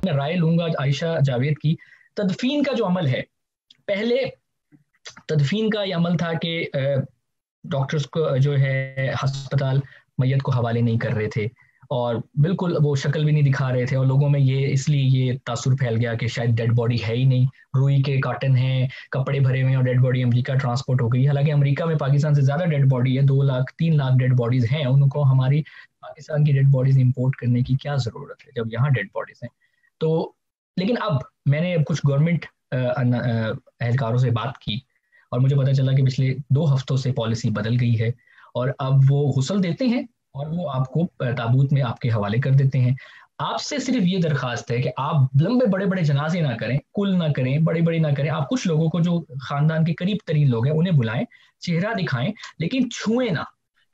میں رائے لوں گا عائشہ جاوید کی. تدفین کا جو عمل ہے, پہلے تدفین کا یہ عمل تھا کہ ڈاکٹرز کو جو ہے ہسپتال میت کو حوالے نہیں کر رہے تھے, اور بالکل وہ شکل بھی نہیں دکھا رہے تھے, اور لوگوں میں یہ اس لیے یہ تاثر پھیل گیا کہ شاید ڈیڈ باڈی ہے ہی نہیں, روئی کے کاٹن ہیں, کپڑے بھرے ہوئے ہیں, اور ڈیڈ باڈی امریکہ ٹرانسپورٹ ہو گئی. حالانکہ امریکہ میں پاکستان سے زیادہ ڈیڈ باڈی ہے, 2 لاکھ 3 لاکھ ڈیڈ باڈیز ہیں, ان کو ہماری پاکستان کی ڈیڈ باڈیز امپورٹ کرنے کی کیا ضرورت ہے جب یہاں ڈیڈ باڈیز ہیں. تو لیکن اب میں نے کچھ گورنمنٹ اہلکاروں سے بات کی, اور مجھے پتا چلا کہ پچھلے 2 ہفتوں سے پالیسی بدل گئی ہے, اور اب وہ غسل دیتے ہیں اور وہ آپ کو تابوت میں آپ کے حوالے کر دیتے ہیں. آپ سے صرف یہ درخواست ہے کہ آپ لمبے بڑے بڑے جنازے نہ کریں, کل نہ کریں, بڑی بڑی نہ کریں. آپ کچھ لوگوں کو جو خاندان کے قریب ترین لوگ ہیں انہیں بلائیں, چہرہ دکھائیں, لیکن چھوئیں نہ,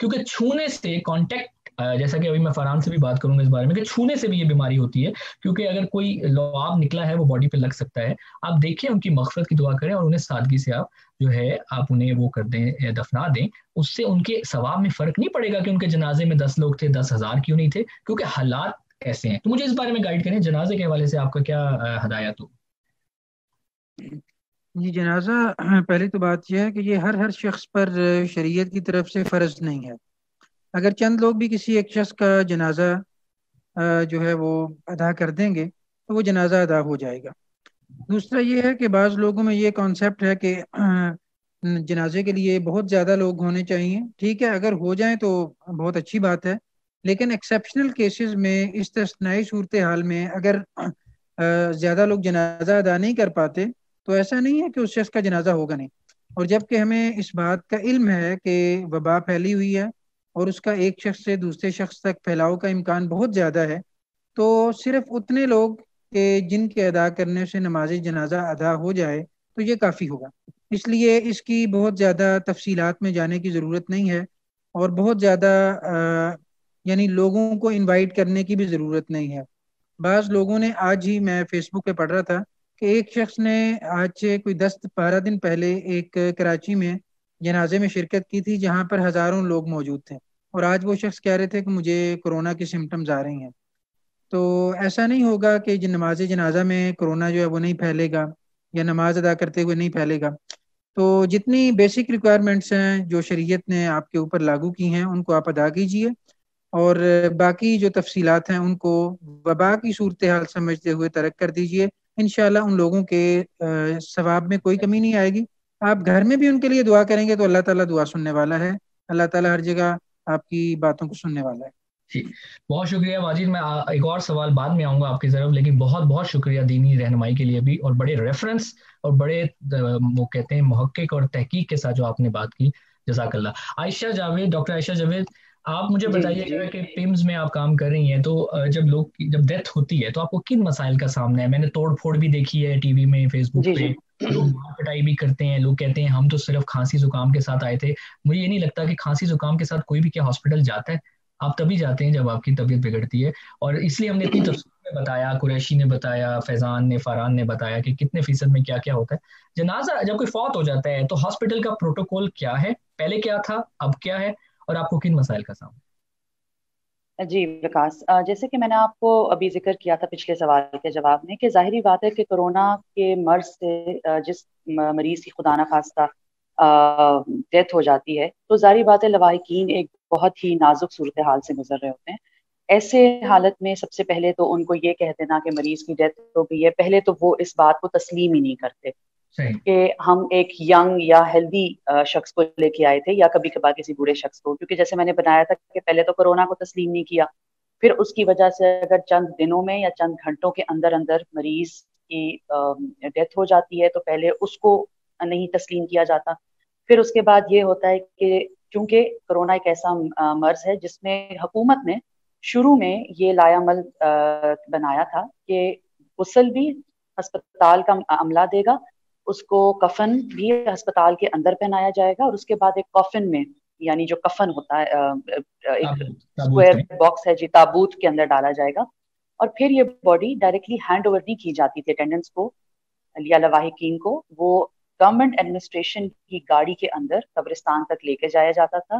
کیونکہ چھونے سے کانٹیکٹ, جیسا کہ ابھی میں فرحان سے بھی بات کروں گا اس بارے میں, کہ چھونے سے بھی یہ بیماری ہوتی ہے, کیونکہ اگر کوئی لعاب نکلا ہے وہ باڈی پہ لگ سکتا ہے. آپ دیکھیں, ان کی مغفرت کی دعا کریں, اور انہیں سادگی سے آپ جو ہے آپ انہیں وہ کر دیں, دفنا دیں. اس سے ان کے ثواب میں فرق نہیں پڑے گا کہ ان کے جنازے میں 10 لوگ تھے, 10,000 کیوں نہیں تھے, کیونکہ حالات ایسے ہیں. تو مجھے اس بارے میں گائیڈ کریں, جنازے کے حوالے سے آپ کا کیا ہدایت ہو؟ جی, جنازہ پہلی تو بات یہ ہے کہ یہ ہر شخص پر شریعت کی طرف سے فرض نہیں ہے. اگر چند لوگ بھی کسی ایک شخص کا جنازہ جو ہے وہ ادا کر دیں گے تو وہ جنازہ ادا ہو جائے گا. دوسرا یہ ہے کہ بعض لوگوں میں یہ کانسیپٹ ہے کہ جنازے کے لیے بہت زیادہ لوگ ہونے چاہیے. ٹھیک ہے, اگر ہو جائیں تو بہت اچھی بات ہے, لیکن ایکسیپشنل کیسز میں, استثنائی صورتحال میں اگر زیادہ لوگ جنازہ ادا نہیں کر پاتے تو ایسا نہیں ہے کہ اس شخص کا جنازہ ہوگا نہیں. اور جب کہ ہمیں اس بات کا علم ہے کہ وبا پھیلی ہوئی ہے اور اس کا ایک شخص سے دوسرے شخص تک پھیلاؤ کا امکان بہت زیادہ ہے, تو صرف اتنے لوگ کہ جن کے ادا کرنے سے نماز جنازہ ادا ہو جائے تو یہ کافی ہوگا. اس لیے اس کی بہت زیادہ تفصیلات میں جانے کی ضرورت نہیں ہے, اور بہت زیادہ یعنی لوگوں کو انوائٹ کرنے کی بھی ضرورت نہیں ہے. بعض لوگوں نے, آج ہی میں فیس بک پہ پڑھ رہا تھا کہ ایک شخص نے آج سے کوئی 10-12 دن پہلے ایک کراچی میں جنازے میں شرکت کی تھی جہاں پر ہزاروں لوگ موجود تھے, اور آج وہ شخص کہہ رہے تھے کہ مجھے کورونا کی سمٹمز آ رہی ہیں. تو ایسا نہیں ہوگا کہ نماز جنازہ میں کورونا جو ہے وہ نہیں پھیلے گا, یا نماز ادا کرتے ہوئے نہیں پھیلے گا. تو جتنی بیسک ریکوائرمنٹس ہیں جو شریعت نے آپ کے اوپر لاگو کی ہیں ان کو آپ ادا کیجئے, اور باقی جو تفصیلات ہیں ان کو وبا کی صورتحال سمجھتے ہوئے ترک کر دیجئے. انشاءاللہ ان لوگوں کے ثواب میں کوئی کمی نہیں آئے گی. آپ گھر میں بھی ان کے لیے دعا کریں گے تو اللہ تعالیٰ دعا سننے والا ہے. اللہ تعالیٰ ہر جگہ آپ کی باتوں کو سننے والا ہے. جی, بہت شکریہ ماجد. میں ایک اور سوال بعد میں آؤں گا آپ کی طرف, لیکن بہت بہت شکریہ دینی رہنمائی کے لیے بھی, اور بڑے ریفرنس اور بڑے وہ کہتے ہیں محقق اور تحقیق کے ساتھ جو آپ نے بات کی, جزاک اللہ. عائشہ جاوید, ڈاکٹر عائشہ جاوید, آپ مجھے بتائیے گا کہ پیمز میں آپ کام کر رہی ہیں, تو جب ڈیتھ ہوتی ہے تو آپ کو کن مسائل کا سامنا ہے؟ میں نے توڑ پھوڑ بھی دیکھی ہے ٹی وی میں, فیس بک پہ لوگ مار پٹائی بھی کرتے ہیں, لوگ کہتے ہیں ہم تو صرف کھانسی زکام کے ساتھ آئے تھے. مجھے یہ نہیں لگتا کہ کھانسی زکام کے ساتھ کوئی بھی کیا ہاسپٹل جاتا ہے, آپ تبھی جاتے ہیں جب آپ کی طبیعت بگڑتی ہے. اور اس لیے ہم نے اتنی تفصیل میں بتایا, قریشی نے بتایا, فیضان نے, فرحان نے بتایا کہ کتنے فیصد میں کیا کیا ہوتا ہے. جنازہ جب کوئی فوت ہو جاتا ہے تو ہاسپٹل کا پروٹوکول کیا ہے, پہلے کیا تھا, اب کیا ہے, اور آپ کو کن مسائل کا سامنا؟ جی وکاس, جیسے کہ میں نے آپ کو ابھی ذکر کیا تھا پچھلے سوال کے جواب میں کہ ظاہری بات ہے کہ کورونا کے مرض سے جس مریض کی خدا نخواستہ ڈیتھ ہو جاتی ہے تو ظاہری بات ہے لواحقین ایک بہت ہی نازک صورتحال سے گزر رہے ہوتے ہیں. ایسے حالت میں سب سے پہلے تو ان کو یہ کہہ دینا کہ مریض کی ڈیتھ ہو گئی ہے, پہلے تو وہ اس بات کو تسلیم ہی نہیں کرتے کہ ہم ایک ینگ یا ہیلدی شخص کو لے کے آئے تھے, یا کبھی کبھار کسی بوڑھے شخص کو, کیونکہ جیسے میں نے بتایا تھا کہ پہلے تو کورونا کو تسلیم نہیں کیا, پھر اس کی وجہ سے اگر چند دنوں میں یا چند گھنٹوں کے اندر اندر مریض کی ڈیتھ ہو جاتی ہے تو پہلے اس کو نہیں تسلیم کیا جاتا. پھر اس کے بعد یہ ہوتا ہے کہ چونکہ کورونا ایک ایسا مرض ہے جس میں حکومت نے شروع میں یہ لائعمل بنایا تھا کہ غسل بھی ہسپتال کا عملہ دے گا, اس کو کفن بھی ہسپتال کے اندر پہنایا جائے گا, اور اس کے بعد ایک کفن میں, یعنی جو کفن ہوتا ہے ایک اسکوائر باکس ہے جی, تابوت کے اندر ڈالا جائے گا, اور پھر یہ باڈی ڈائریکٹلی ہینڈ اوور نہیں کی جاتی تھی اٹینڈنٹس کو یا لواحقین کو, وہ گورنمنٹ ایڈمنسٹریشن کی گاڑی کے اندر قبرستان تک لے کے جایا جاتا تھا,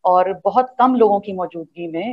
اور بہت کم لوگوں کی موجودگی میں